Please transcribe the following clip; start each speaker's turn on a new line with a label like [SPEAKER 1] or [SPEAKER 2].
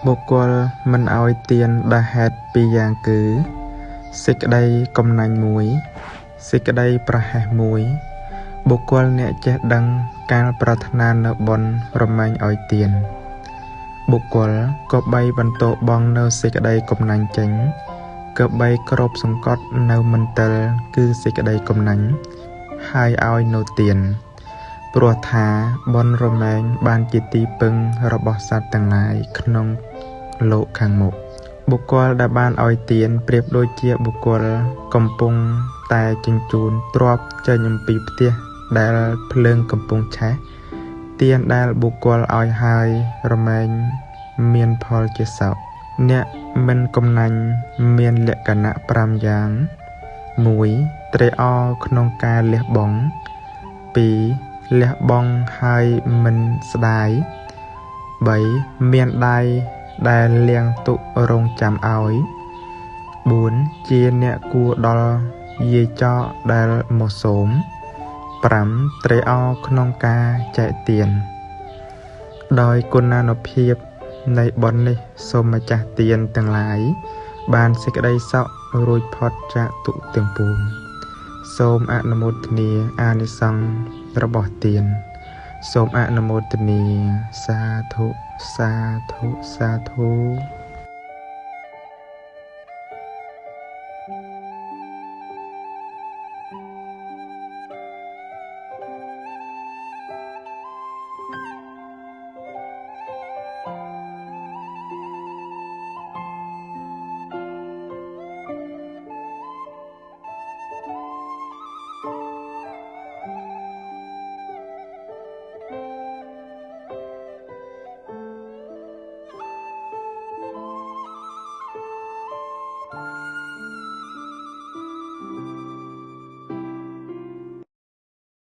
[SPEAKER 1] បុគ្គលមិនឲ្យទានដែលហេតុពីរយ៉ាងគឺសេចក្តីកំណាញ់មួយសេចក្តីប្រហែសមួយបុគ្គលអ្នកចេះដឹងកាលប្រាថ្នានៅបុណ្យរមែងឲ្យទានបុគ្គលក៏បីបន្តបងនៅសេចក្តីកំណាញ់ចេញក៏បីគ្របសង្កត់នៅមន្ទិលគឺសេចក្តីកំណាញ់ហើយឲ្យនៅទានព្រោះថាបុណ្យរមែងបានជាទីពឹងរបស់សត្វទាំងឡាយក្នុងលោកខាងមុខបុគ្គលដែលបានឲ្យទានប្រៀបដូចជាបុគ្គលកំពុងតែជញ្ជូនទ្រព្យចេញអំពីផ្ទះដែលភ្លើងកំពុងឆេះទានដែលបុគ្គលឲ្យហើយរមែងមានផលជាសោកអ្នកមិនកំណាញ់មានលក្ខណៈ5យ៉ាង1ត្រេកអរក្នុងការលះបង់2លះបង់ហើយមិនស្ដាយ3មានដៃដែលលៀងទុរងចាំឲ្យ4ជាអ្នកគួរដល់យាយចកដែលមកសូម5ត្រេកអរក្នុងការចែកទានដោយគុណានុភាពនៃបុណ្យនេះសូមម្ចាស់ទានទាំងឡាយបានសេចក្តីសុខរួចផុតចាកទុក្ខទាំងពួងសូមអនុមោទនាអានិសង្សរបស់ទានសូមអនុមោទនាសាធុសាធុសាធុ